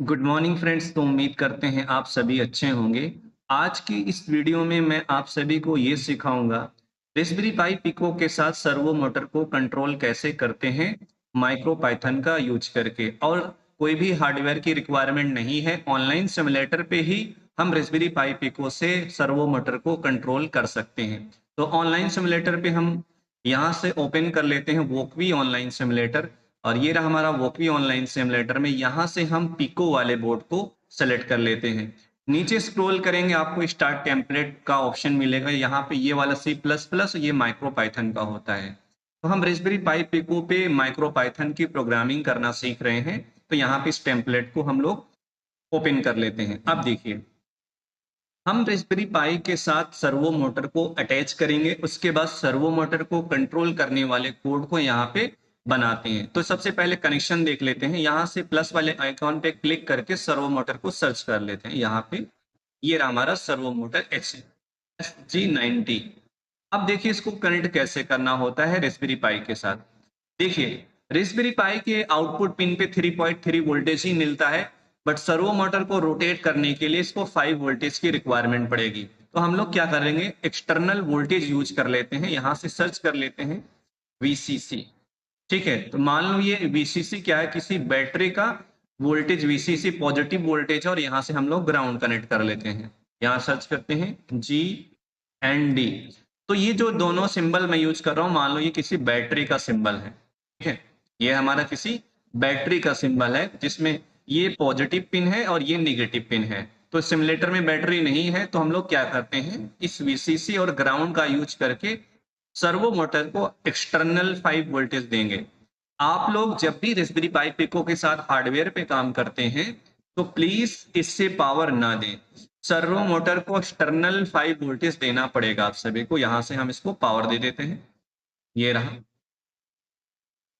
Good morning friends. तो उम्मीद करते हैं आप सभी अच्छे होंगे। आज की इस वीडियो में मैं आप सभी को ये सिखाऊंगा रास्पबेरी पाई पिको के साथ सर्वो मोटर को कंट्रोल कैसे करते हैं माइक्रो पाइथन का यूज करके। और कोई भी हार्डवेयर की रिक्वायरमेंट नहीं है, ऑनलाइन सिमुलेटर पे ही हम रास्पबेरी पाई पिको से सर्वो मोटर को कंट्रोल कर सकते हैं। तो ऑनलाइन सिमुलेटर पे हम यहाँ से ओपन कर लेते हैं वोकवी ऑनलाइन सिमुलेटर। और ये रहा हमारा वोकवी ऑनलाइन सिमुलेटर में, यहाँ से हम पिको वाले बोर्ड को सेलेक्ट कर लेते हैं। नीचे स्क्रॉल करेंगे, आपको स्टार्ट टेम्पलेट का ऑप्शन मिलेगा। यहाँ पे ये वाला सी प्लस प्लस ये माइक्रो पाइथन का होता है। तो हम रास्पबेरी पाई पिको पे माइक्रो पाइथन की प्रोग्रामिंग करना सीख रहे हैं। तो यहाँ पे इस टेम्पलेट को हम लोग ओपन कर लेते हैं। अब देखिए, हम रास्पबेरी पाई के साथ सर्वो मोटर को अटैच करेंगे, उसके बाद सर्वो मोटर को कंट्रोल करने वाले कोड को यहाँ पे बनाते हैं। तो सबसे पहले कनेक्शन देख लेते हैं। यहाँ से प्लस वाले आइकॉन पे क्लिक करके सर्वो मोटर को सर्च कर लेते हैं। यहाँ पे ये रहा हमारा सर्वो मोटर HG90। अब देखिए इसको कनेक्ट कैसे करना होता है रास्पबेरी पाई के साथ। देखिए, रास्पबेरी पाई के आउटपुट पिन पे 3.3 वोल्टेज ही मिलता है, बट सर्वो मोटर को रोटेट करने के लिए इसको 5 वोल्टेज की रिक्वायरमेंट पड़ेगी। तो हम लोग क्या करेंगे, एक्सटर्नल वोल्टेज यूज कर लेते हैं। यहाँ से सर्च कर लेते हैं VCC। ठीक है, तो मान लो ये VCC क्या है, किसी बैटरी का वोल्टेज VCC पॉजिटिव वोल्टेज है। और यहाँ से हम लोग ग्राउंड कनेक्ट कर लेते हैं। यहाँ सर्च करते हैं G&D। तो ये जो दोनों सिंबल मैं यूज कर रहा हूँ, मान लो ये किसी बैटरी का सिंबल है। ठीक है, ये हमारा किसी बैटरी का सिंबल है जिसमें ये पॉजिटिव पिन है और ये निगेटिव पिन है। तो सिमुलेटर में बैटरी नहीं है, तो हम लोग क्या करते हैं, इस VCC और ग्राउंड का यूज करके सर्वो मोटर को एक्सटर्नल 5 वोल्टेज देंगे। आप लोग जब भी रास्पबेरी पाई पिको के साथ हार्डवेयर पे काम करते हैं, तो प्लीज इससे पावर ना दें। सर्वो मोटर को एक्सटर्नल 5 वोल्टेज देना पड़ेगा आप सभी को। यहाँ से हम इसको पावर दे देते हैं। ये रहा,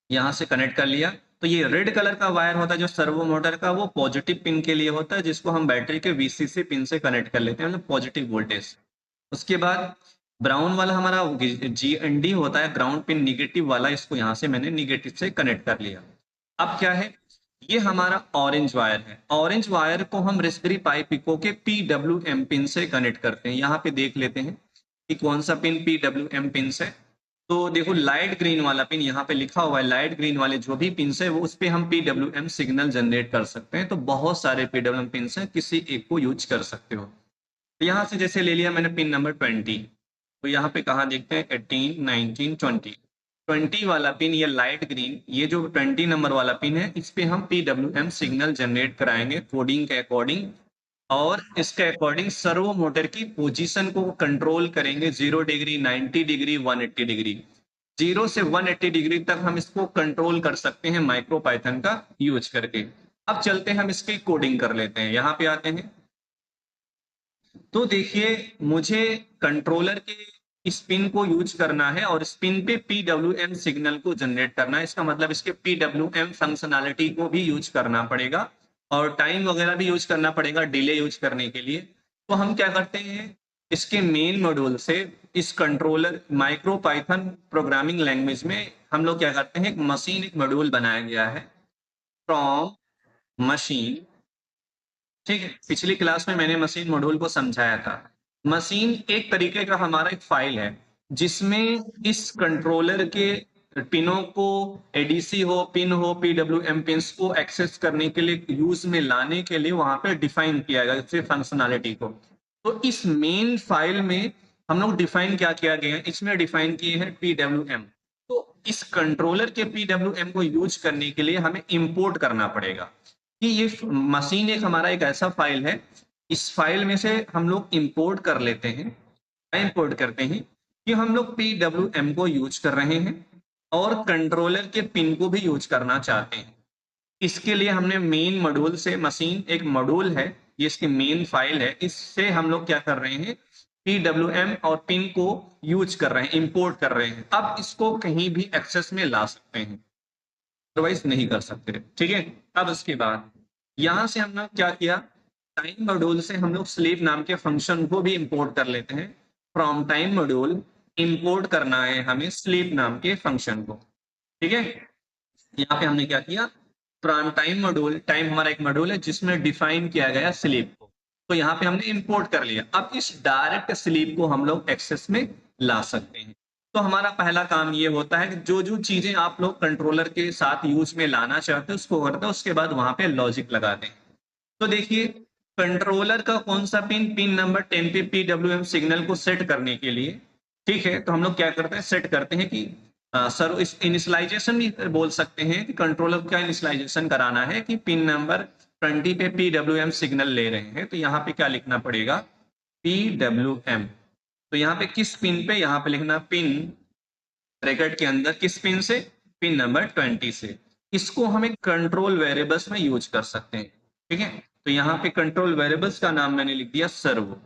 यहाँ से कनेक्ट कर लिया। तो ये रेड कलर का वायर होता है जो सर्वो मोटर का, वो पॉजिटिव पिन के लिए होता है, जिसको हम बैटरी के VCC पिन से कनेक्ट कर लेते हैं, मतलब पॉजिटिव वोल्टेज। उसके बाद ब्राउन वाला हमारा G&D होता है, ग्राउंड पिन निगेटिव वाला, इसको यहाँ से मैंने निगेटिव से कनेक्ट कर लिया। अब क्या है, ये हमारा ऑरेंज वायर है। ऑरेंज वायर को हम रास्पबेरी पाई पिको के PWM पिन से कनेक्ट करते हैं। यहाँ पे देख लेते हैं कि कौन सा पिन PWM पिन है। तो देखो, लाइट ग्रीन वाला पिन यहाँ पे लिखा हुआ है। लाइट ग्रीन वाले जो भी पिन है वो उस पे हम PWM सिग्नल जनरेट कर सकते हैं। तो बहुत सारे PWM पिन है, किसी एक को यूज कर सकते हो। तो यहाँ से जैसे ले लिया मैंने पिन नंबर 20। तो यहाँ पे कहाँ देखते हैं, 18, 19, 20। 20 वाला पिन, ये लाइट ग्रीन, ये जो 20 नंबर वाला पिन है, इस पे हम PWM सिग्नल जनरेट कराएंगे कोडिंग के अकॉर्डिंग। और इसके अकॉर्डिंग सर्वो मोटर की पोजीशन को कंट्रोल करेंगे। 0 डिग्री, 90 डिग्री, 180 डिग्री। 0 से 180 डिग्री तक हम इसको कंट्रोल कर सकते हैं माइक्रो पाइथन का यूज करके। अब चलते हैं, हम इसकी कोडिंग कर लेते हैं। यहाँ पे आते हैं। तो देखिए, मुझे कंट्रोलर के स्पिन को यूज करना है और स्पिन पे PWM सिग्नल को जनरेट करना है। इसका मतलब इसके PWM फंक्शनैलिटी को भी यूज करना पड़ेगा और टाइम वगैरह भी यूज करना पड़ेगा डिले यूज करने के लिए। तो हम क्या करते हैं, इसके मेन मॉड्यूल से इस controller micro Python programming language में हम लोग क्या करते हैं, एक मशीन, एक मॉड्यूल बनाया गया है, फ्रॉम मशीन। ठीक है, पिछली क्लास में मैंने मशीन मॉड्यूल को समझाया था। मशीन एक तरीके का हमारा एक फाइल है जिसमें इस कंट्रोलर के पिनों को, एडीसी हो, पिन हो, PWM पिन्स को एक्सेस करने के लिए, यूज में लाने के लिए वहां पे डिफाइन किया गया इससे फंक्शनैलिटी को। तो इस मेन फाइल में हम लोग डिफाइन क्या किया गया है, इसमें डिफाइन किए हैं PWM। तो इस कंट्रोलर के PWM को यूज करने के लिए हमें इंपोर्ट करना पड़ेगा कि ये मशीन एक हमारा एक ऐसा फाइल है, इस फाइल में से हम लोग इंपोर्ट कर लेते हैं, इंपोर्ट करते हैं कि हम लोग PWM को यूज कर रहे हैं और कंट्रोलर के पिन को भी यूज करना चाहते हैं। इसके लिए हमने मेन मॉड्यूल से, मशीन एक मॉड्यूल है, ये इसकी मेन फाइल है, इससे हम लोग क्या कर रहे हैं, PWM और पिन को यूज कर रहे हैं, इंपोर्ट कर रहे हैं। अब इसको कहीं भी एक्सेस में ला सकते हैं, अदरवाइज नहीं कर सकते। ठीक है, अब इसके बाद यहां से हमने क्या किया, टाइम मॉड्यूल से हम लोग स्लीप नाम के फंक्शन को भी इंपोर्ट कर लेते हैं। फ्रॉम टाइम मॉड्यूल इंपोर्ट करना है हमें स्लीप नाम के फंक्शन को। ठीक है, यहाँ पे हमने क्या किया, फ्रॉम टाइम मॉड्यूल, टाइम हमारा एक मॉड्यूल है जिसमें डिफाइन किया गया स्लीप को, तो यहाँ पे हमने इंपोर्ट कर लिया। अब इस डायरेक्ट स्लीप को हम लोग एक्सेस में ला सकते हैं। तो हमारा पहला काम ये होता है कि जो जो चीजें आप लोग कंट्रोलर के साथ यूज में लाना चाहते हो उसको करते हो, उसके बाद वहां पे लॉजिक लगाते हैं। तो देखिए, कंट्रोलर का कौन सा पिन, पिन नंबर 10 पे पीडब्ल्यूएम सिग्नल को सेट करने के लिए, ठीक है, तो हम लोग क्या करते हैं, सेट करते हैं कि सर इस इनिशियलाइजेशन भी बोल सकते हैं कि कंट्रोलर का इनिशियलाइजेशन कराना है कि पिन नंबर 20 पे पीडब्ल्यूएम सिग्नल ले रहे हैं, तो यहाँ पे क्या लिखना पड़ेगा, पीडब्ल्यूएम। तो यहाँ पे किस पिन पे, यहाँ पे लिखना पिन ब्रैकेट के अंदर किस पिन से, पिन नंबर 20 से। इसको हम एक कंट्रोल वेरिएबल्स में यूज कर सकते हैं, ठीक है। तो यहाँ पे कंट्रोल वेरिएबल्स का नाम मैंने लिख दिया सर्वो।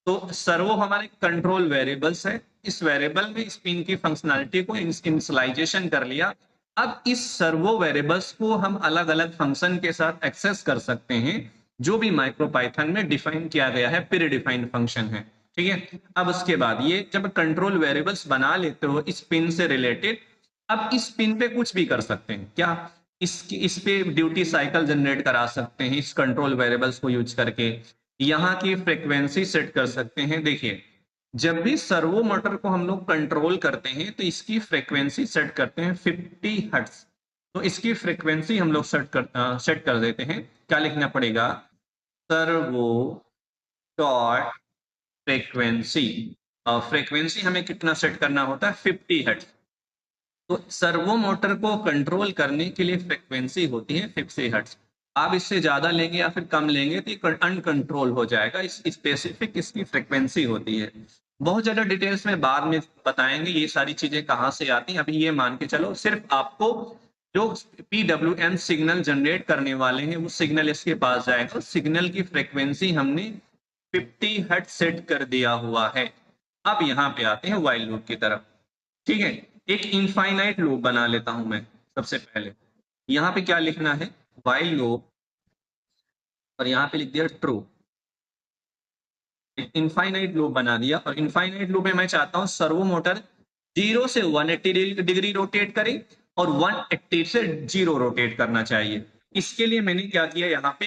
तो सर्वो हमारे कंट्रोल वेरिएबल्स है। इस वेरिएबल में इस पिन की फंक्शनैलिटी को इनिशियलाइजेशन कर लिया। अब इस सर्वो वेरिएबल्स को हम अलग अलग फंक्शन के साथ एक्सेस कर सकते हैं, जो भी माइक्रोपाइथन में डिफाइन किया गया है, प्री डिफाइंड फंक्शन है, ठीक है। अब उसके बाद ये जब कंट्रोल वेरिएबल्स बना लेते हो इस पिन से रिलेटेड, अब इस पिन पे कुछ भी कर सकते हैं क्या, इस पे ड्यूटी साइकिल जनरेट करा सकते हैं इस कंट्रोल वेरिएबल्स को यूज करके। यहाँ की फ्रीक्वेंसी सेट कर सकते हैं। देखिए, जब भी सर्वो मोटर को हम लोग कंट्रोल करते हैं तो इसकी फ्रीक्वेंसी सेट करते हैं 50 हर्ट्ज। तो इसकी फ्रीक्वेंसी हम लोग सेट कर देते हैं। क्या लिखना पड़ेगा, सर्वो डॉट फ्रीक्वेंसी। फ्रीक्वेंसी हमें कितना सेट करना होता है, 50 हर्ट्ज। तो सर्वो मोटर को कंट्रोल करने के लिए फ्रीक्वेंसी होती है 50 हर्ट्ज। आप इससे ज्यादा लेंगे या फिर कम लेंगे तो ये अनकंट्रोल हो जाएगा। इस स्पेसिफिक इसकी फ्रीक्वेंसी होती है। बहुत ज्यादा डिटेल्स में बाद में बताएंगे ये सारी चीजें कहाँ से आती हैं। अभी ये मान के चलो सिर्फ आपको जो पीडब्ल्यूएम सिग्नल जनरेट करने वाले हैं वो सिग्नल इसके पास जाएगा। सिग्नल की फ्रीक्वेंसी हमने 50 हर्ट्ज सेट कर दिया हुआ है। अब यहाँ पे आते हैं व्हाइल लूप की तरफ, ठीक है। एक इनफाइनाइट लूप बना लेता हूं मैं सबसे पहले। यहाँ पे क्या लिखना है, व्हाइल लूप, और यहाँ पे लिख दिया ट्रू। इनफाइनाइट लूप बना दिया, और इनफाइनाइट लूप में मैं चाहता हूं सर्वो मोटर 0 से 180 डिग्री रोटेट करे और 180 से 0 रोटेट करना चाहिए। इसके लिए मैंने क्या किया, यहाँ पे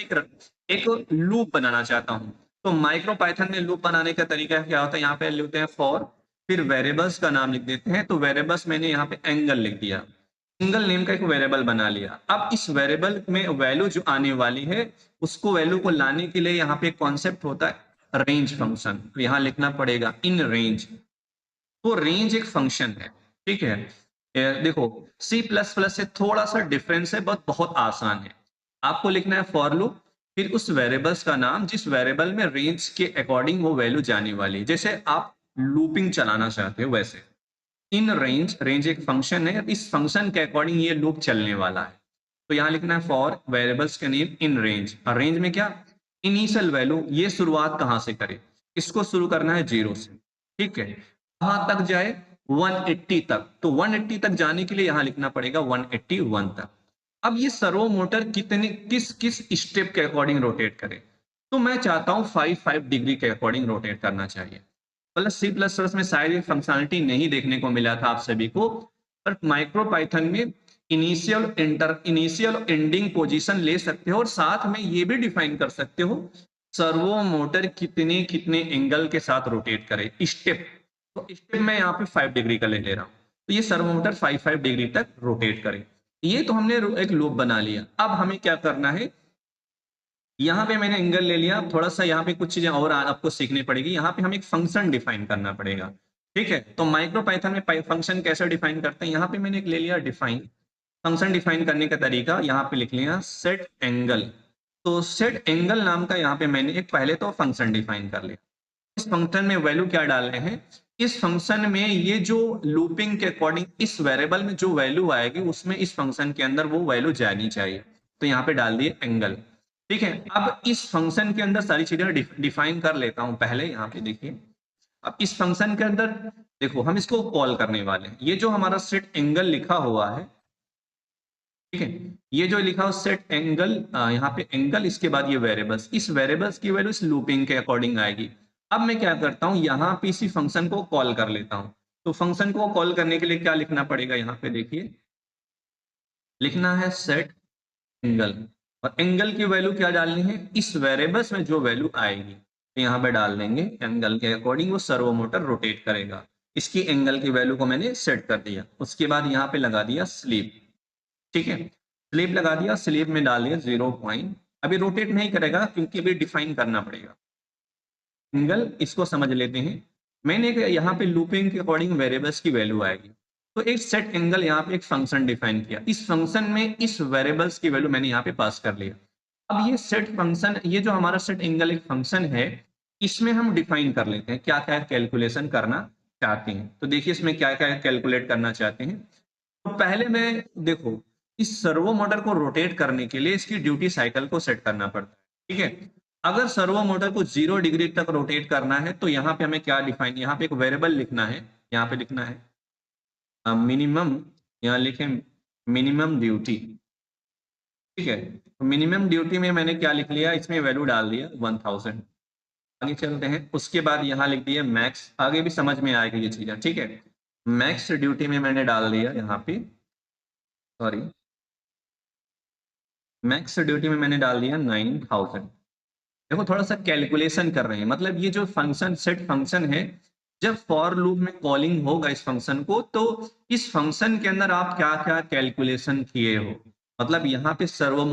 एक लूप बनाना चाहता हूं। तो माइक्रो पाइथन में लूप बनाने का तरीका क्या होता है, यहाँ पे लिखते हैं फॉर, फिर वेरिएबल्स का नाम लिख देते हैं। तो वेरिएबल्स मैंने यहाँ पे एंगल लिख दिया, सिंगल नेम का एक वेरिएबल बना लिया। अब इस वेरिएबल में वैल्यू जो आने वाली है उसको वैल्यू को लाने के लिए यहाँ पे कॉन्सेप्ट होता है रेंज फंक्शन। तो यहाँ लिखना पड़ेगा इन रेंज। तो रेंज एक फंक्शन है, ठीक है। देखो, सी प्लस प्लस से थोड़ा सा डिफरेंस है, बहुत बहुत आसान है। आपको लिखना है फॉर लूप, फिर उस वेरिएबल्स का नाम जिस वेरिएबल में रेंज के अकॉर्डिंग वो वैल्यू जाने वाली है। जैसे आप लूपिंग चलाना चाहते हो वैसे इन रेंज, रेंज एक फंक्शन है, इस फंक्शन के अकॉर्डिंग ये लूप चलने वाला है। तो यहाँ लिखना है फॉर वेरिएबल्स का नेम इन रेंज। और रेंज में क्या, इनिशियल वैल्यू, ये शुरुआत कहाँ से करे, इसको शुरू करना है 0 से, ठीक है। कहाँ तक जाए, 180 तक। तो 180 तक जाने के लिए यहाँ लिखना पड़ेगा 181 तक। अब ये सर्वो मोटर कितने किस किस स्टेप के अकॉर्डिंग रोटेट करे, तो मैं चाहता हूँ 5 डिग्री के अकॉर्डिंग रोटेट करना चाहिए। प्लस सी प्लस प्लस में शायद ये फंक्शनलिटी नहीं देखने को मिला था आप सभी को, पर माइक्रो पाइथन में इनिशियल एंडिंग पोजीशन ले सकते हो, और साथ में ये भी डिफाइन कर सकते हो सर्वो मोटर कितने कितने एंगल के साथ रोटेट करे, स्टेप। तो स्टेप मैं यहाँ पे 5 डिग्री का ले ले रहा हूँ, तो ये सर्वो मोटर 5 डिग्री तक रोटेट करे। ये तो हमने एक लूप बना लिया। अब हमें क्या करना है, यहाँ पे मैंने एंगल ले लिया, थोड़ा सा यहाँ पे कुछ चीजें और आपको सीखनी पड़ेगी। यहाँ पे हमें एक फंक्शन डिफाइन करना पड़ेगा, ठीक है। तो माइक्रो पाइथन में फंक्शन कैसे डिफाइन करते हैं, यहाँ पे मैंने एक ले लिया डिफाइन। फंक्शन डिफाइन करने का तरीका यहाँ पे लिख लिया सेट एंगल। तो सेट एंगल नाम का यहाँ पे मैंने एक पहले तो फंक्शन डिफाइन कर लिया। इस फंक्शन में वैल्यू क्या डाल रहे हैं, इस फंक्शन में ये जो लूपिंग के अकॉर्डिंग इस वेरिएबल में जो वैल्यू आएगी उसमें इस फंक्शन के अंदर वो वैल्यू जानी चाहिए। तो यहाँ पे डाल दिए एंगल, ठीक है। अब इस फंक्शन के अंदर सारी चीजें डिफाइन कर लेता हूं पहले। यहाँ पे देखिए, अब इस फंक्शन के अंदर देखो हम इसको कॉल करने वाले हैं। ये जो हमारा सेट एंगल लिखा हुआ है, ठीक है, ये जो लिखा हुआ सेट एंगल, यहाँ पे एंगल, इसके बाद ये वेरिएबल्स, इस वेरिएबल्स की वैल्यू इस लूपिंग के अकॉर्डिंग आएगी। अब मैं क्या करता हूँ, यहाँ पे इसी फंक्शन को कॉल कर लेता हूँ। तो फंक्शन को कॉल करने के लिए क्या लिखना पड़ेगा, यहाँ पे देखिए लिखना है सेट एंगल, और एंगल की वैल्यू क्या डालनी है, इस वेरिएबल्स में जो वैल्यू आएगी तो यहाँ पे डाल देंगे, एंगल के अकॉर्डिंग वो सर्वो मोटर रोटेट करेगा। इसकी एंगल की वैल्यू को मैंने सेट कर दिया। उसके बाद यहाँ पे लगा दिया स्लीप, ठीक है, स्लीप लगा दिया, स्लीप में डाल दिया 0 अभी रोटेट नहीं करेगा क्योंकि अभी डिफाइन करना पड़ेगा एंगल। इसको समझ लेते हैं। मैंने यहाँ पे लूपिंग के अकॉर्डिंग वेरिएबल्स की वैल्यू आएगी, तो एक सेट एंगल यहाँ पे एक फंक्शन डिफाइन किया, इस फंक्शन में इस वेरिएबल्स की वैल्यू मैंने यहाँ पे पास कर लिया। अब ये सेट फंक्शन, ये जो हमारा सेट एंगल एक फंक्शन है, इसमें हम डिफाइन कर लेते हैं क्या क्या कैलकुलेशन करना चाहते हैं। तो देखिए इसमें क्या क्या कैलकुलेट करना चाहते हैं। तो पहले मैं, देखो, इस सर्वो मोटर को रोटेट करने के लिए इसकी ड्यूटी साइकिल को सेट करना पड़ता है, ठीक है। अगर सर्वो मोटर को 0 डिग्री तक रोटेट करना है तो यहाँ पे हमें क्या डिफाइन, यहाँ पे एक वेरिएबल लिखना है, यहाँ पे लिखना है मिनिमम, यहाँ लिखें मिनिमम ड्यूटी, ठीक है। तो मिनिमम ड्यूटी में मैंने क्या लिख लिया, इसमें वैल्यू डाल दिया 1000। आगे चलते हैं, उसके बाद यहाँ लिख दिया मैक्स, आगे भी समझ में आएगी ये चीजें, ठीक है। मैक्स ड्यूटी में मैंने डाल दिया यहाँ पे, सॉरी, मैक्स ड्यूटी में मैंने डाल दिया 9000। देखो थोड़ा सा कैलकुलेशन कर रहे हैं, मतलब ये जो फंक्शन सेट फंक्शन है, जब फॉर लूप में कॉलिंग होगा इस फंक्शन को, तो इस फंक्शन के अंदर आप क्या क्या कैलकुलेशन किए हो, मतलब यहाँ पे सर्वो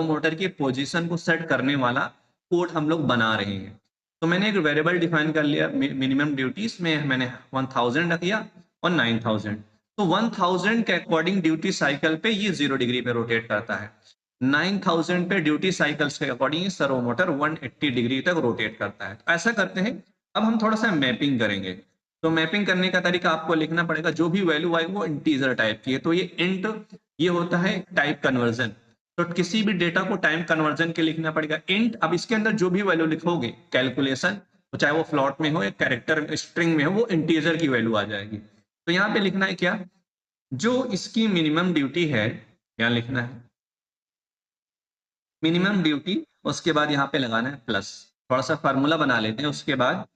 मोटर की पोजीशन को सेट करने वाला कोड हम लोग बना रहे हैं। तो मैंने एक वेरिएबल डिफाइन कर लिया मिनिमम ड्यूटीज में, मैंने 1000 रख दिया और 9000। तो 1000 के अकॉर्डिंग ड्यूटी साइकिल पे ये 0 डिग्री पे रोटेट करता है, 9000 पे ड्यूटी साइकिल्स के अकॉर्डिंग सर्वो मोटर 180 डिग्री तक रोटेट करता है। तो ऐसा करते हैं, अब हम थोड़ा सा मैपिंग करेंगे। तो मैपिंग करने का तरीका आपको लिखना पड़ेगा, जो भी वैल्यू आए वो इंटीजर टाइप की है, तो ये इंट, ये होता है टाइप कन्वर्जन। तो किसी भी डेटा को टाइम कन्वर्जन के लिखना पड़ेगा इंट। अब इसके अंदर जो भी वैल्यू लिखोगे कैलकुलेशन, तो चाहे वो फ्लॉट में हो या कैरेक्टर स्ट्रिंग में हो, वो इंटीजर की वैल्यू आ जाएगी। तो यहाँ पे लिखना है क्या, जो इसकी मिनिमम ड्यूटी है, यहाँ लिखना है मिनिमम ड्यूटी, उसके बाद यहाँ पे लगाना है प्लस, थोड़ा सा फार्मूला बना लेते हैं। उसके बाद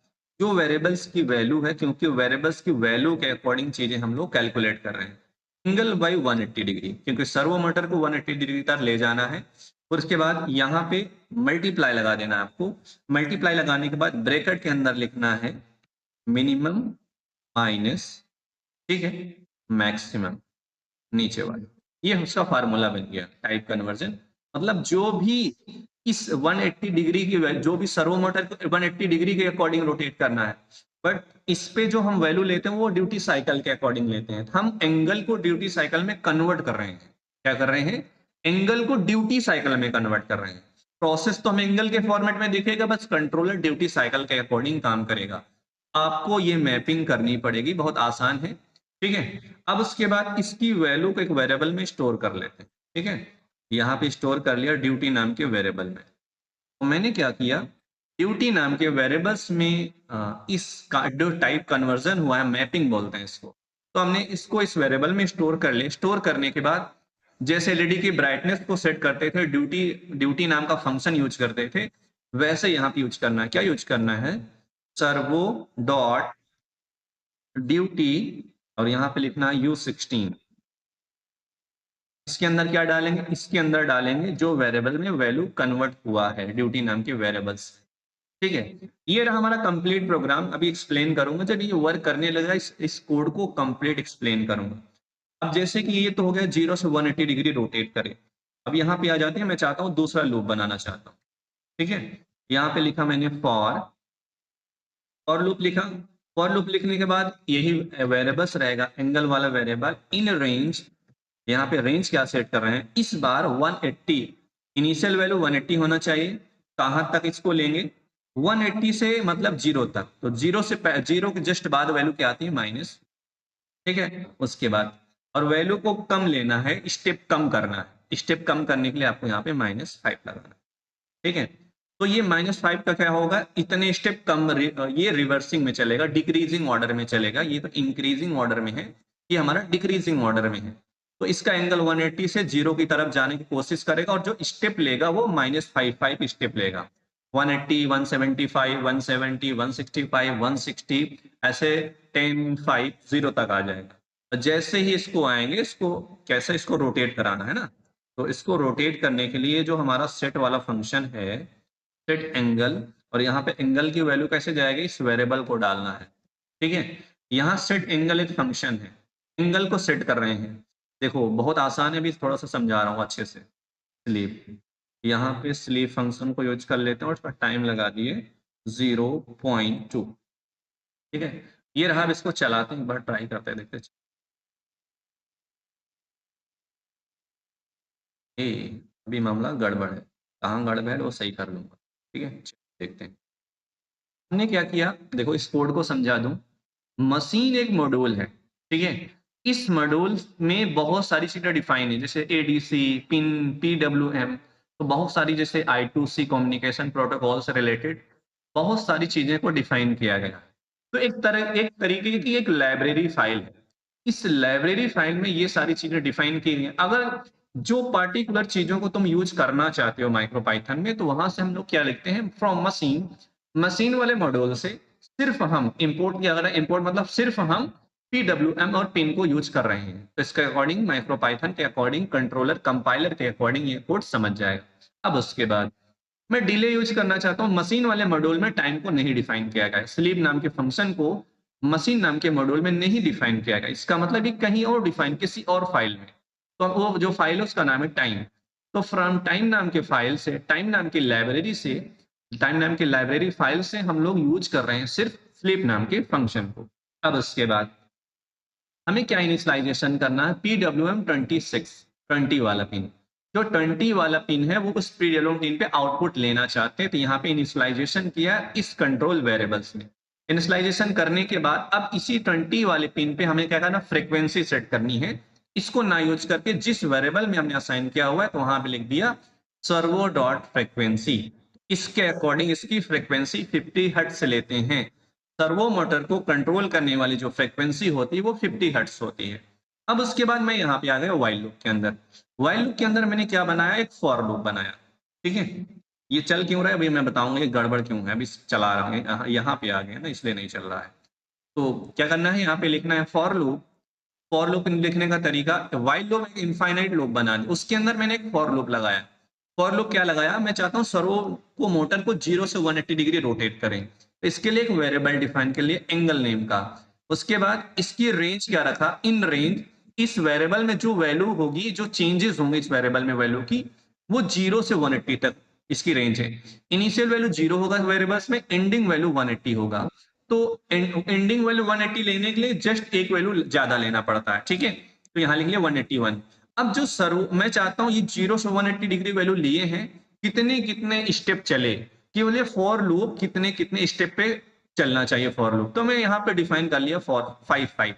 जो वेरिएबल्स की वैल्यू है, क्योंकि वेरिएबल्स की वैल्यू के अकॉर्डिंग चीजें हम लोग कैलकुलेट कर रहे हैं, एंगल बाई 180 डिग्री, क्योंकि सर्वो मोटर को 180 डिग्री तक ले जाना है। और उसके बाद यहाँ पे मल्टीप्लाई लगा देना है आपको। मल्टीप्लाई लगाने के बाद ब्रैकेट के अंदर लिखना है मिनिमम माइनस, ठीक है, मैक्सिमम, नीचे वाले। ये उसका फार्मूला बन गया टाइप कन्वर्जन। मतलब जो भी इस 180 डिग्री की जो भी सर्वो मोटर को 180 डिग्री के अकॉर्डिंग रोटेट करना है, बट इस पे जो हम वैल्यू लेते हैं वो ड्यूटी साइकिल के अकॉर्डिंग लेते हैं। हम एंगल को ड्यूटी साइकिल में कन्वर्ट कर रहे हैं। क्या कर रहे हैं, एंगल को ड्यूटी साइकिल में कन्वर्ट कर रहे हैं। प्रोसेस तो हम एंगल के फॉर्मेट में दिखेगा, बस कंट्रोलर ड्यूटी साइकिल के अकॉर्डिंग काम करेगा। आपको ये मैपिंग करनी पड़ेगी, बहुत आसान है, ठीक है। अब उसके बाद इसकी वैल्यू को एक वेरिएबल में स्टोर कर लेते हैं, ठीक है। यहाँ पे स्टोर कर लिया ड्यूटी नाम के वेरिएबल में। तो मैंने क्या किया, ड्यूटी नाम के वेरिएबल्स में इसका जो टाइप कन्वर्जन हुआ है, मैपिंग बोलते हैं इसको, तो हमने इसको इस वेरिएबल में स्टोर कर लिया। स्टोर करने के बाद जैसे एलईडी की ब्राइटनेस को सेट करते थे, ड्यूटी नाम का फंक्शन यूज करते थे, वैसे यहाँ पे यूज करना है। क्या यूज करना है, सर्वो डॉट ड्यूटी, और यहाँ पे लिखना है U16। इसके अंदर क्या डालेंगे, इसके अंदर डालेंगे जो वेरिएबल में वैल्यू कन्वर्ट हुआ है ड्यूटी नाम के वेरिएबल्स, ठीक है। ये रहा हमारा कंप्लीट प्रोग्राम। अभी एक्सप्लेन करूंगा, जब ये वर्क करने लगा इस कोड को कंप्लीट एक्सप्लेन करूंगा। अब जैसे कि ये तो हो गया 0 से 180 डिग्री रोटेट करे। अब यहाँ पे आ जाते हैं, मैं चाहता हूँ दूसरा लूप बनाना चाहता हूँ, ठीक है। यहाँ पे लिखा मैंने फॉर लूप लिखा। फॉर लूप लिखने के बाद यही वेरिएबल्स रहेगा, एंगल वाला वेरिएबल इन रेंज। यहाँ पे रेंज क्या सेट कर रहे हैं, इस बार 180, इनिशियल वैल्यू 180 होना चाहिए। कहाँ तक इसको लेंगे, 180 से मतलब 0 तक, तो 0 के जस्ट बाद वैल्यू क्या आती है, माइनस, ठीक है। उसके बाद और वैल्यू को कम लेना है, स्टेप कम करना है। स्टेप कम करने के लिए आपको यहाँ पे -5 लगाना है, ठीक है। तो ये -5 का क्या होगा, इतने स्टेप कम, ये रिवर्सिंग में चलेगा, डिक्रीजिंग ऑर्डर में चलेगा। ये तो इंक्रीजिंग ऑर्डर में है, ये हमारा डिक्रीजिंग ऑर्डर में है। तो इसका एंगल 180 से 0 की तरफ जाने की कोशिश करेगा, और जो स्टेप लेगा वो -5 स्टेप लेगा। 180, 175, 170, 165, 160, ऐसे 10, 5, 0 तक आ जाएगा। जैसे ही इसको आएंगे, इसको कैसे इसको रोटेट कराना है ना, तो इसको रोटेट करने के लिए जो हमारा सेट वाला फंक्शन है, सेट एंगल, और यहाँ पे एंगल की वैल्यू कैसे जाएगी, इस वेरिएबल को डालना है। ठीक है, यहाँ सेट एंगल एक फंक्शन है, एंगल को सेट कर रहे हैं। देखो बहुत आसान है, अभी थोड़ा सा समझा रहा हूँ अच्छे से। स्लीप, यहाँ पे स्लीप फंक्शन को यूज कर लेते हैं और इसका टाइम लगा दिए 0.2। ठीक है, ये रहा। अब इसको चलाते हैं, एक बार ट्राई करते हैं, देखते हैं। ए, अभी मामला गड़बड़ है, कहाँ गड़बड़ है वो सही कर लूंगा। ठीक है, देखते हैं हमने क्या किया। देखो इस कोड को समझा दूं। मशीन एक मॉड्यूल है, ठीक है। इस मॉड्यूल में बहुत सारी चीजें डिफाइन है, जैसे एडीसी, पिन, पीडब्ल्यूएम, तो बहुत सारी, जैसे I2C कम्युनिकेशन प्रोटोकॉल से रिलेटेड बहुत सारी चीजें को डिफाइन किया गया है। तो एक तरीके की एक लाइब्रेरी फाइल है। इस लाइब्रेरी फाइल में ये सारी चीजें डिफाइन की गई हैं। अगर जो पार्टिकुलर चीजों को तुम यूज करना चाहते हो माइक्रो पाइथन में, तो वहां से हम लोग क्या लिखते हैं, फ्रॉम मशीन, मशीन वाले मॉड्यूल से सिर्फ हम इंपोर्ट किया, अगर इंपोर्ट मतलब सिर्फ हम पीडब्ल्यूएम और पिन को यूज कर रहे हैं, तो इसके अकॉर्डिंग माइक्रो पाइथन के अकॉर्डिंग कंट्रोलर कंपाइलर के अकॉर्डिंग ये कोड समझ जाएगा। अब उसके बाद मैं डिले यूज करना चाहता हूँ, मशीन वाले मॉड्यूल में टाइम को नहीं डिफाइन किया गया है, स्लीप नाम के फंक्शन को मशीन नाम के मॉड्यूल में नहीं डिफाइन किया गया। इसका मतलब ये कहीं और डिफाइन, किसी और फाइल में। तो वो जो फाइल है उसका नाम है टाइम। तो फ्रॉम टाइम नाम के फाइल से, टाइम नाम की लाइब्रेरी से, टाइम नाम की लाइब्रेरी फाइल से हम लोग यूज कर रहे हैं सिर्फ स्लीप नाम के फंक्शन को। अब उसके बाद हमें क्या इनिशियलाइजेशन करना है, पीडब्ल्यूएम 20 वाला पिन। जो 20 वाला पिन है वो उस पीडब्ल्यूएम पिन पे आउटपुट लेना चाहते हैं, तो यहाँ पे इनिशियलाइजेशन किया इस कंट्रोल वेरिएबल्स में। इनिशियलाइजेशन करने के बाद अब इसी 20 वाले पिन पे हमें क्या करना, फ्रीक्वेंसी सेट करनी है। इसको ना यूज करके जिस वेरिएबल में हमने असाइन किया हुआ है, तो वहां पे लिख दिया सर्वो डॉट फ्रीक्वेंसी। इसके अकॉर्डिंग इसकी फ्रीक्वेंसी 50 हर्ट्ज से लेते हैं। सर्वो मोटर को कंट्रोल करने वाली जो फ्रीक्वेंसी होती है वो 50 हर्ट्ज होती है। अब उसके बाद मैं यहाँ पे आ गया वाइल लूप के अंदर। वाइल लूप के अंदर मैंने क्या बनाया, एक फॉर लूप बनाया। ठीक है, ये चल क्यों रहा है अभी मैं बताऊंगा, ये गड़बड़ क्यों है, अभी चला रहा हूँ, यहाँ पे आ गया ना इसलिए नहीं चल रहा है। तो क्या करना है, यहाँ पे लिखना है फॉर लूप। फॉर लूप लिखने का तरीका, वाइल लूप एक इनफाइनाइट लूप बनानी, उसके अंदर मैंने एक फॉर लूप लगाया। फॉर लूप क्या लगाया, मैं चाहता हूँ सर्वो को मोटर को 0 से 180 डिग्री रोटेट करें, तो इसके लिए एक वेरिएबल डिफाइन के लिए एंगल नेम का। उसके बाद इसकी रेंज क्या रखा, इन रेंज, इस वेरिएबल में जो वैल्यू होगी, जो चेंजेस होंगे इस वेरिएबल में वैल्यू की, वो 0 से 180 तक इसकी रेंज है। इनिशियल वैल्यू 0 होगा वेरिएबल्स में, एंडिंग वैल्यू 180 होगा। तो एंडिंग वैल्यू 180 लेने के लिए जस्ट एक वैल्यू ज्यादा लेना पड़ता है। ठीक है, तो यहाँ लिख लिया 181। अब जो सर्व मैं चाहता हूँ, ये 0 से 180 डिग्री वैल्यू लिए हैं, कितने कितने स्टेप चले, केवल फॉर लूप कितने कितने स्टेप पे चलना चाहिए फॉर लूप, तो मैं यहाँ पे डिफाइन कर लिया फॉर 5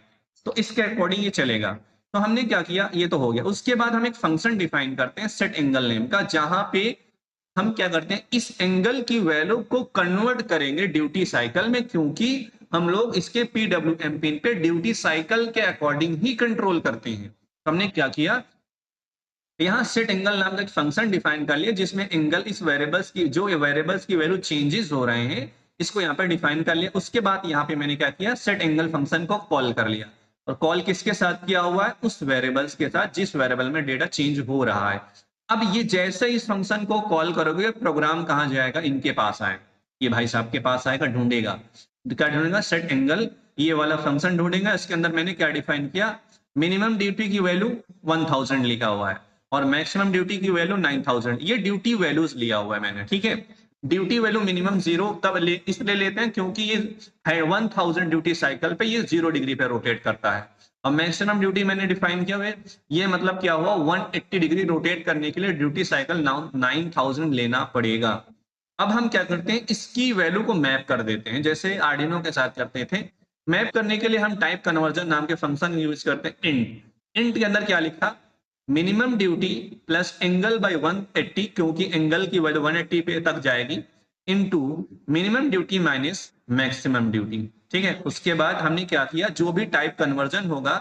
तो इसके अकॉर्डिंग ये चलेगा। तो हमने क्या किया, ये तो हो गया। उसके बाद हम एक फंक्शन डिफाइन करते हैं सेट एंगल नेम का, जहां पे हम क्या करते हैं, इस एंगल की वैल्यू को कन्वर्ट करेंगे ड्यूटी साइकिल में, क्योंकि हम लोग इसके पीडब्ल्यूएम पिन पे ड्यूटी साइकिल के अकॉर्डिंग ही कंट्रोल करते हैं। तो हमने क्या किया, यहाँ सेट एंगल नाम का एक फंक्शन डिफाइन कर लिया, जिसमें एंगल इस वेरिएबल्स की, जो वेरिएबल्स की वैल्यू चेंजेस हो रहे हैं, इसको यहाँ पे डिफाइन कर लिया। उसके बाद यहाँ पे मैंने क्या किया, सेट एंगल फंक्शन को कॉल कर लिया। और कॉल किसके साथ किया हुआ है, उस वेरिएबल्स के साथ जिस वेरिएबल में डेटा चेंज हो रहा है। अब ये जैसे इस फंक्शन को कॉल करोगे, प्रोग्राम कहाँ जाएगा, इनके पास आएगा, ये भाई साहब के पास आएगा, ढूंढेगा। क्या ढूंढेगा, सेट एंगल, ये वाला फंक्शन ढूंढेगा। इसके अंदर मैंने क्या डिफाइन किया, मिनिमम ड्यूटी की वैल्यू 1000 लिखा हुआ है और मैक्सिमम ड्यूटी की वैल्यू 9000। ये ड्यूटी वैल्यूज लिया हुआ है मैंने। ठीक है, ड्यूटी वैल्यू मिनिमम 0 तब इसलिए लेते हैं क्योंकि ये है 1000 ड्यूटी साइकिल पे ये 0 डिग्री पे रोटेट करता है। और मैक्सिमम ड्यूटी मैंने डिफाइन किया हुआ है, ये मतलब क्या हुआ, 180 डिग्री रोटेट करने के लिए ड्यूटी साइकिल 9000 लेना पड़ेगा। अब हम क्या करते हैं, इसकी वैल्यू को मैप कर देते हैं, जैसे आर्डिनो के साथ करते थे। मैप करने के लिए हम टाइप कन्वर्जन नाम के फंक्शन यूज करते हैं, इंट। इंट के अंदर क्या लिखा, minimum duty plus angle by 180, क्योंकि एंगल की वैल्यू 180 पे तक जाएगी, into minimum duty minus maximum duty. ठीक है, उसके बाद हमने क्या किया, जो भी टाइप कन्वर्जन होगा,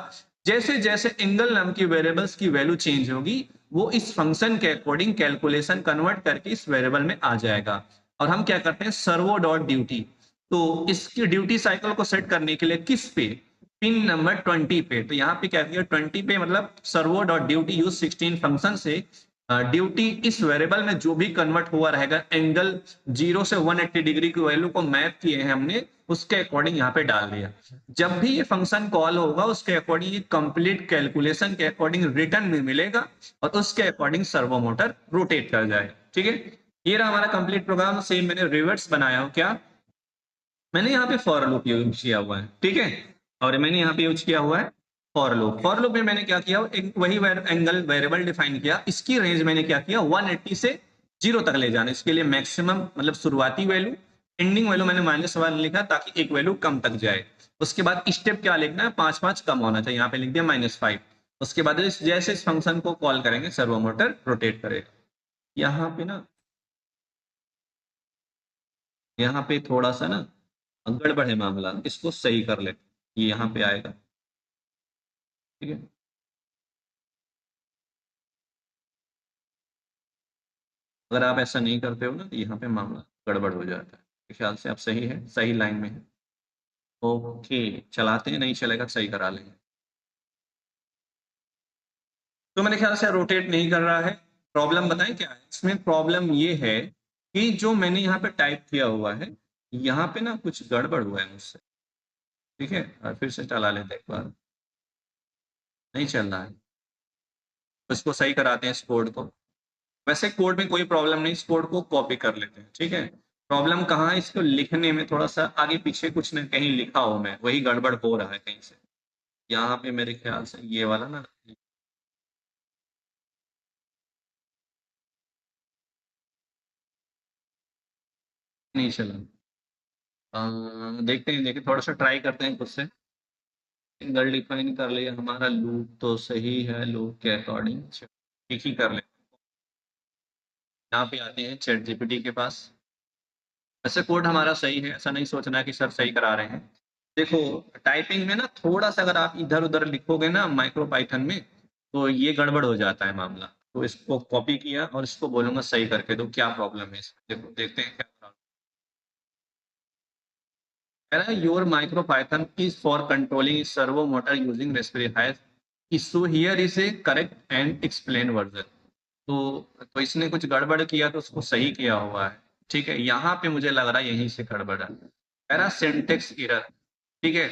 जैसे जैसे एंगल नाम की वेरिएबल्स की वैल्यू चेंज होगी, वो इस फंक्शन के अकॉर्डिंग कैलकुलेशन कन्वर्ट करके इस वेरिएबल में आ जाएगा। और हम क्या करते हैं, सर्वो डॉट ड्यूटी, तो इसकी ड्यूटी साइकिल को सेट करने के लिए किस पे, पिन नंबर 20 पे। तो यहाँ पे क्या किया 20 पे मतलब servo dot duty use 16 function से ड्यूटी इस वेरिएबल में जो भी कन्वर्ट हुआ रहेगा एंगल 0 से 180 डिग्री की वैल्यू को मैप किए हैं हमने, उसके अकॉर्डिंग यहाँ पे डाल दिया। जब भी ये फंक्शन कॉल होगा उसके अकॉर्डिंग ये कंप्लीट कैलकुलेशन के अकॉर्डिंग रिटर्न में मिलेगा और उसके अकॉर्डिंग सर्वो मोटर रोटेट कर जाएगा। ठीक है, ये रहा हमारा कंप्लीट प्रोग्राम। सेम मैंने रिवर्स बनाया हो, क्या मैंने यहाँ पे फॉर लूप यूज किया हुआ है। ठीक है, और मैंने यहाँ पे यूज किया हुआ है फॉर लूप। फॉर लूप में मैंने क्या किया, एक वही एंगल वेरिएबल डिफाइन किया, इसकी रेंज मैंने क्या किया 180 से 0 तक ले जाना। इसके लिए मैक्सिमम मतलब शुरुआती वैल्यू, एंडिंग वैल्यू मैंने -1 लिखा ताकि एक वैल्यू कम तक जाए। उसके बाद स्टेप क्या लिखना है, 5 कम होना चाहिए, यहाँ पे लिख दिया -5। उसके बाद जैसे इस फंक्शन को कॉल करेंगे सर्वो मोटर रोटेट करेगा। यहाँ पे ना, यहाँ पे थोड़ा सा ना गड़बड़ है मामला, इसको सही कर लेते, ये यहाँ पे आएगा। ठीक है, अगर आप ऐसा नहीं करते हो ना तो यहाँ पे मामला गड़बड़ हो जाता है। मेरे ख्याल से आप सही है, सही लाइन में है। ओके, चलाते हैं, नहीं चलेगा सही करा लेंगे। तो मेरे ख्याल से रोटेट नहीं कर रहा है। प्रॉब्लम बताएं क्या है इसमें। प्रॉब्लम ये है कि जो मैंने यहाँ पे टाइप किया हुआ है, यहाँ पे ना कुछ गड़बड़ हुआ है मुझसे। ठीक है, और फिर से चला लेते हैं एक बार, नहीं चल रहा है। तो इसको सही कराते हैं इस कोड को। वैसे कोड में कोई प्रॉब्लम नहीं, इस कोड को कॉपी कर लेते हैं। ठीक है, प्रॉब्लम कहाँ है, इसको लिखने में थोड़ा सा आगे पीछे कुछ न कहीं लिखा हो मैं, वही गड़बड़ हो रहा है कहीं से। यहाँ पे मेरे ख्याल से ये वाला ना नहीं चला। देखते हैं, देखते थोड़ा सा ट्राई करते हैं खुद से। सिंगल डिफाइन कर लिया, हमारा लूप तो सही है, लूप के अकॉर्डिंग ठीक ही कर ले। यहाँ पे आते हैं चैट जीपीटी के पास। वैसे कोड हमारा सही है, ऐसा नहीं सोचना कि सर सही करा रहे हैं। देखो टाइपिंग में ना थोड़ा सा अगर आप इधर उधर लिखोगे ना माइक्रो पाइथन में, तो ये गड़बड़ हो जाता है मामला। तो इसको कॉपी किया और इसको बोलूंगा सही करके दो, क्या प्रॉब्लम है इसमें। देखो देखते हैं क्या प्रॉब्लम है। Your micro Python is for controlling servo motor using Raspberry high issue here is A correct and explain version. तो इसने कुछ गड़बड़ किया तो उसको सही किया हुआ है। ठीक है, यहाँ पे मुझे लग रहा है यहीं से गड़बड़ है। कह रहा सिंटेक्स एरर। ठीक है,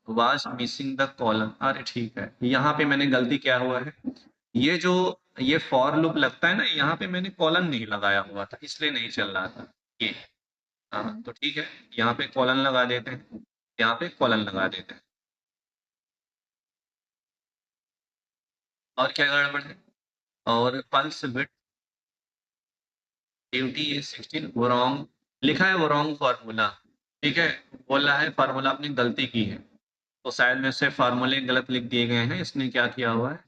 वाज मिसिंग द कॉलम। अरे ठीक है, यहाँ पे मैंने गलती क्या हुआ है, ये जो ये फॉर लूप लगता है ना, यहाँ पे मैंने कॉलन नहीं लगाया हुआ था, इसलिए नहीं चल रहा था ये। हाँ तो ठीक है, यहाँ पे कॉलन लगा देते हैं, यहाँ पे कॉलन लगा देते हैं। और क्या गड़बड़ है, और पल्स विड्थ ड्यूटी ये 16 वो रॉन्ग लिखा है, वो रॉन्ग फार्मूला। ठीक है, बोल रहा है फार्मूला आपने गलती की है। तो शायद में से फार्मूले गलत लिख दिए गए हैं। इसने क्या किया हुआ है,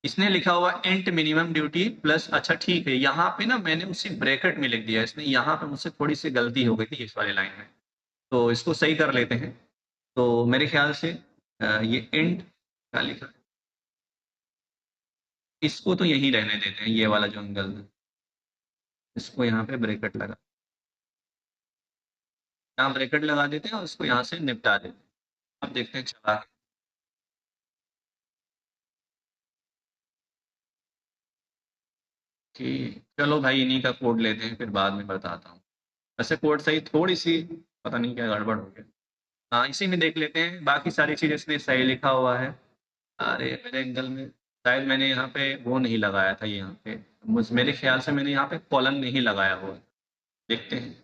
इसने लिखा हुआ इंट मिनिमम ड्यूटी प्लस। अच्छा ठीक है, यहाँ पे ना मैंने उसी ब्रैकेट में लिख दिया, इसने यहाँ पे मुझसे थोड़ी सी गलती हो गई थी इस वाली लाइन में। तो इसको सही कर लेते हैं। तो मेरे ख्याल से ये इंट क्या लिखा है, इसको तो यही रहने देते हैं, ये वाला जो एंगल है, इसको यहाँ पे ब्रैकेट लगा, यहाँ ब्रैकेट लगा देते हैं और इसको यहाँ से निपटा देते हैं। अब देखते हैं चला। कि चलो भाई इन्हीं का कोड लेते हैं, फिर बाद में बताता हूँ। वैसे कोड सही, थोड़ी सी पता नहीं क्या गड़बड़ हो गया। हाँ इसी में देख लेते हैं, बाकी सारी चीज़ इसने सही लिखा हुआ है। अरे मेरे एंगल में शायद मैंने यहाँ पे वो नहीं लगाया था, यहाँ पे मेरे ख्याल से मैंने यहाँ पे कॉलन नहीं लगाया हुआ है। देखते हैं।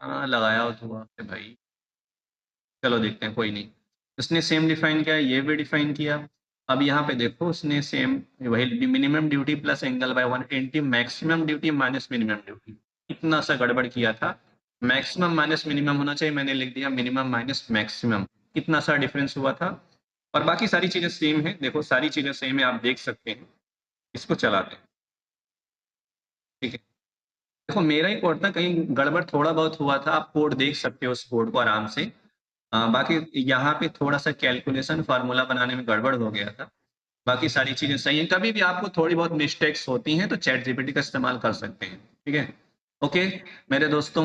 हाँ लगाया हो तो वहाँ पे भाई, चलो देखते हैं, कोई नहीं। उसने सेम डिफाइन किया, ये भी डिफाइन किया। अब यहाँ पे देखो उसने सेम वही minimum duty plus angle by 120 maximum duty minus minimum duty, इतना सा गड़बड़ किया था। मैक्सिमम माइनस मिनिमम होना चाहिए, मैंने लिख दिया मिनिमम माइनस मैक्सिमम। इतना सा डिफरेंस हुआ था। और बाकी सारी चीजें सेम है, देखो सारी चीजें सेम है, आप देख सकते हैं। इसको चलाते हैं। ठीक है, देखो मेरा ही कोड था, कहीं गड़बड़ थोड़ा बहुत हुआ था, आप कोड देख सकते हो उस कोड को आराम से। बाकी यहाँ पे थोड़ा सा कैलकुलेशन फार्मूला बनाने में गड़बड़ हो गया था। बाकी सारी चीजें सही हैं। कभी भी आपको थोड़ी बहुत मिस्टेक्स होती हैं तो चैट जीपीटी का इस्तेमाल कर सकते हैं। ठीक है, ओके मेरे दोस्तों,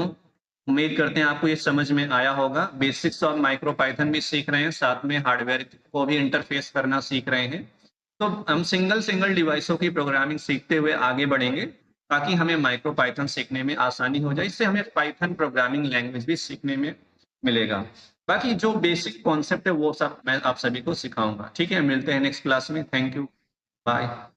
उम्मीद करते हैं आपको ये समझ में आया होगा। बेसिक्स ऑफ माइक्रो पाइथन भी सीख रहे हैं, साथ में हार्डवेयर को भी इंटरफेस करना सीख रहे हैं। तो हम सिंगल डिवाइसों की प्रोग्रामिंग सीखते हुए आगे बढ़ेंगे, ताकि हमें माइक्रो पाइथन सीखने में आसानी हो जाए। इससे हमें पाइथन प्रोग्रामिंग लैंग्वेज भी सीखने में मिलेगा। बाकी जो बेसिक कॉन्सेप्ट है वो सब मैं आप सभी को सिखाऊंगा। ठीक है, मिलते हैं नेक्स्ट क्लास में। Thank you, bye.